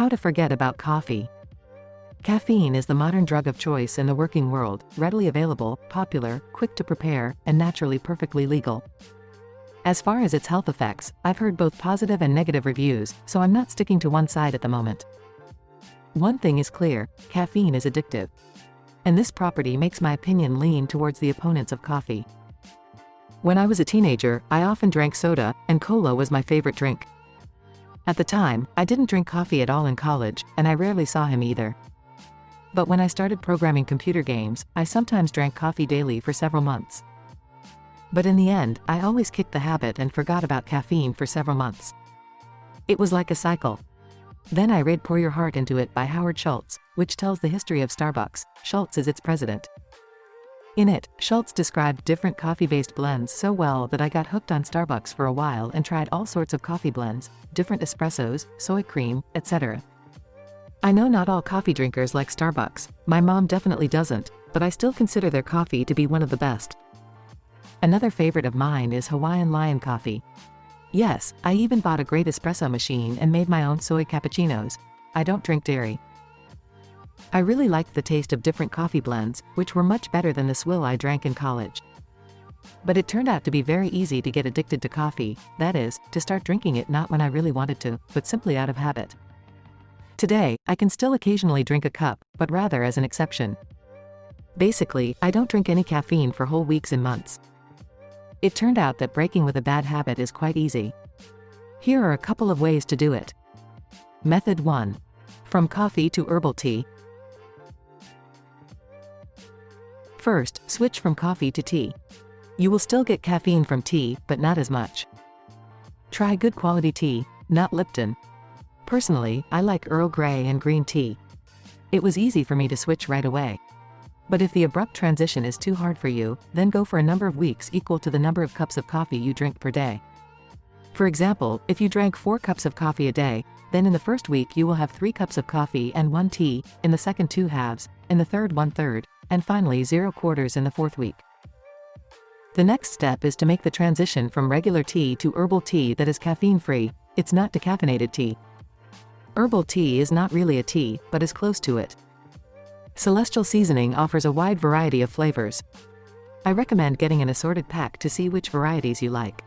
How to forget about coffee. Caffeine is the modern drug of choice in the working world, readily available, popular, quick to prepare, and naturally perfectly legal. As far as its health effects, I've heard both positive and negative reviews, so I'm not sticking to one side at the moment. One thing is clear, caffeine is addictive. And this property makes my opinion lean towards the opponents of coffee. When I was a teenager, I often drank soda, and cola was my favorite drink. At the time, I didn't drink coffee at all in college, and I rarely saw him either. But when I started programming computer games, I sometimes drank coffee daily for several months. But in the end, I always kicked the habit and forgot about caffeine for several months. It was like a cycle. Then I read Pour Your Heart Into It by Howard Schultz, which tells the history of Starbucks. Schultz is its president. In it, Schultz described different coffee-based blends so well that I got hooked on Starbucks for a while and tried all sorts of coffee blends, different espressos, soy cream, etc. I know not all coffee drinkers like Starbucks, my mom definitely doesn't, but I still consider their coffee to be one of the best. Another favorite of mine is Hawaiian Lion coffee. Yes, I even bought a great espresso machine and made my own soy cappuccinos. I don't drink dairy. I really liked the taste of different coffee blends, which were much better than the swill I drank in college. But it turned out to be very easy to get addicted to coffee, that is, to start drinking it not when I really wanted to, but simply out of habit. Today, I can still occasionally drink a cup, but rather as an exception. Basically, I don't drink any caffeine for whole weeks and months. It turned out that breaking with a bad habit is quite easy. Here are a couple of ways to do it. Method 1. From coffee to herbal tea. First, switch from coffee to tea. You will still get caffeine from tea, but not as much. Try good quality tea, not Lipton. Personally, I like Earl Grey and green tea. It was easy for me to switch right away. But if the abrupt transition is too hard for you, then go for a number of weeks equal to the number of cups of coffee you drink per day. For example, if you drank 4 cups of coffee a day, then in the first week you will have 3 cups of coffee and 1 tea, in the second 2 halves, in the third 1/3, and finally 0 quarters in the 4th week. The next step is to make the transition from regular tea to herbal tea that is caffeine-free. It's not decaffeinated tea. Herbal tea is not really a tea, but is close to it. Celestial Seasoning offers a wide variety of flavors. I recommend getting an assorted pack to see which varieties you like.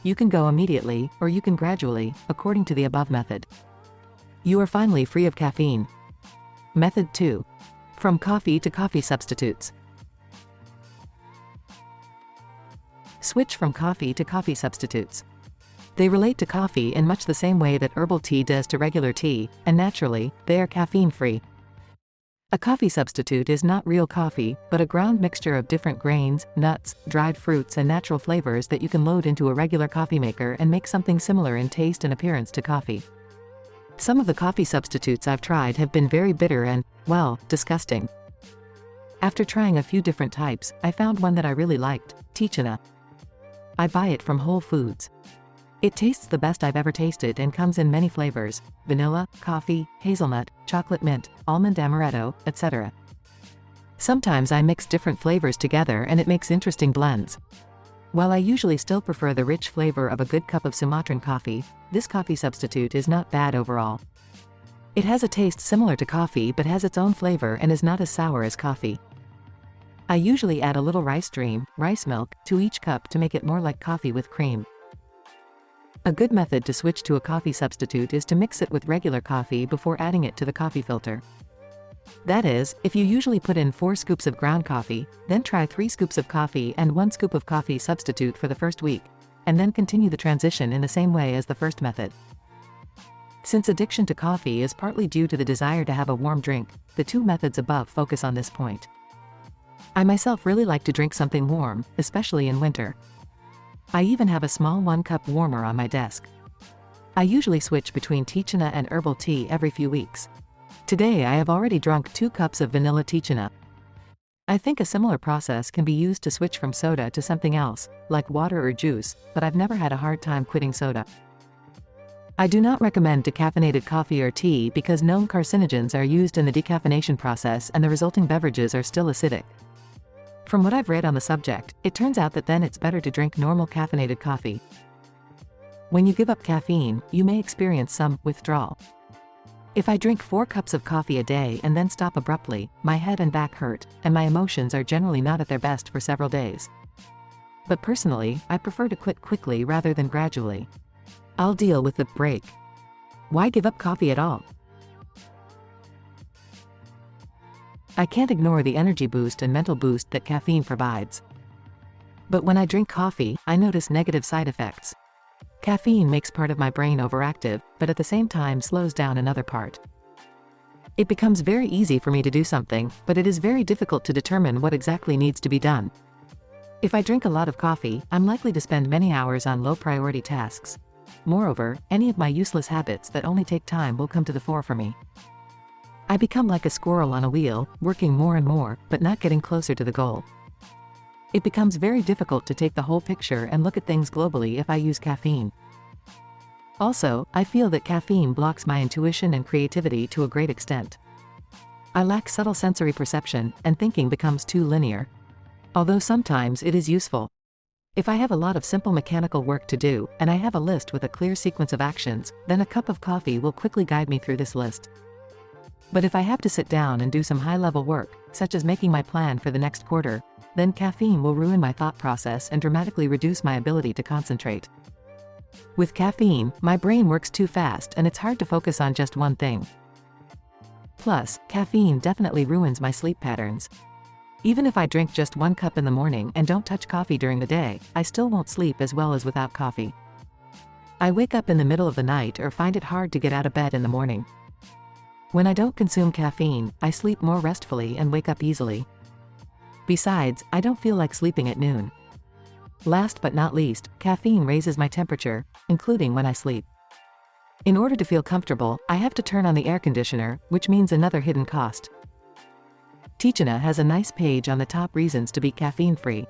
You can go immediately, or you can gradually, according to the above method. You are finally free of caffeine. Method 2. From coffee to coffee substitutes. Switch from coffee to coffee substitutes. They relate to coffee in much the same way that herbal tea does to regular tea, and naturally, they are caffeine-free. A coffee substitute is not real coffee, but a ground mixture of different grains, nuts, dried fruits and natural flavors that you can load into a regular coffee maker and make something similar in taste and appearance to coffee. Some of the coffee substitutes I've tried have been very bitter and, well, disgusting. After trying a few different types, I found one that I really liked, Teachina. I buy it from Whole Foods. It tastes the best I've ever tasted and comes in many flavors: vanilla, coffee, hazelnut, chocolate mint, almond amaretto, etc. Sometimes I mix different flavors together and it makes interesting blends. While I usually still prefer the rich flavor of a good cup of Sumatran coffee, this coffee substitute is not bad overall. It has a taste similar to coffee but has its own flavor and is not as sour as coffee. I usually add a little rice milk, to each cup to make it more like coffee with cream. A good method to switch to a coffee substitute is to mix it with regular coffee before adding it to the coffee filter. That is, if you usually put in 4 scoops of ground coffee, then try 3 scoops of coffee and 1 scoop of coffee substitute for the first week, and then continue the transition in the same way as the first method. Since addiction to coffee is partly due to the desire to have a warm drink, the 2 methods above focus on this point. I myself really like to drink something warm, especially in winter. I even have a small 1-cup warmer on my desk. I usually switch between Teachina and herbal tea every few weeks. Today I have already drunk 2 cups of vanilla Teachina. I think a similar process can be used to switch from soda to something else, like water or juice, but I've never had a hard time quitting soda. I do not recommend decaffeinated coffee or tea because known carcinogens are used in the decaffeination process and the resulting beverages are still acidic. From what I've read on the subject, it turns out that then it's better to drink normal caffeinated coffee. When you give up caffeine, you may experience some withdrawal. If I drink 4 cups of coffee a day and then stop abruptly, my head and back hurt, and my emotions are generally not at their best for several days. But personally, I prefer to quit quickly rather than gradually. I'll deal with the break. Why give up coffee at all? I can't ignore the energy boost and mental boost that caffeine provides. But when I drink coffee, I notice negative side effects. Caffeine makes part of my brain overactive, but at the same time slows down another part. It becomes very easy for me to do something, but it is very difficult to determine what exactly needs to be done. If I drink a lot of coffee, I'm likely to spend many hours on low-priority tasks. Moreover, any of my useless habits that only take time will come to the fore for me. I become like a squirrel on a wheel, working more and more, but not getting closer to the goal. It becomes very difficult to take the whole picture and look at things globally if I use caffeine. Also, I feel that caffeine blocks my intuition and creativity to a great extent. I lack subtle sensory perception, and thinking becomes too linear. Although sometimes it is useful. If I have a lot of simple mechanical work to do, and I have a list with a clear sequence of actions, then a cup of coffee will quickly guide me through this list. But if I have to sit down and do some high-level work, such as making my plan for the next quarter, then caffeine will ruin my thought process and dramatically reduce my ability to concentrate. With caffeine, my brain works too fast and it's hard to focus on just one thing. Plus, caffeine definitely ruins my sleep patterns. Even if I drink just 1 cup in the morning and don't touch coffee during the day, I still won't sleep as well as without coffee. I wake up in the middle of the night or find it hard to get out of bed in the morning. When I don't consume caffeine, I sleep more restfully and wake up easily. Besides, I don't feel like sleeping at noon. Last but not least, caffeine raises my temperature, including when I sleep. In order to feel comfortable, I have to turn on the air conditioner, which means another hidden cost. Teachina has a nice page on the top reasons to be caffeine-free.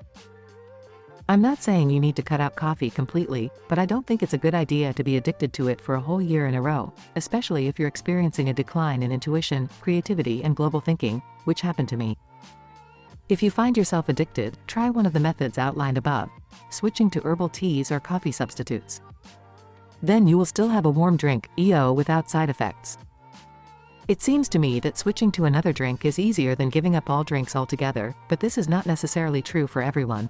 I'm not saying you need to cut out coffee completely, but I don't think it's a good idea to be addicted to it for a whole year in a row, especially if you're experiencing a decline in intuition, creativity and global thinking, which happened to me. If you find yourself addicted, try one of the methods outlined above, switching to herbal teas or coffee substitutes. Then you will still have a warm drink, EO, without side effects. It seems to me that switching to another drink is easier than giving up all drinks altogether, but this is not necessarily true for everyone.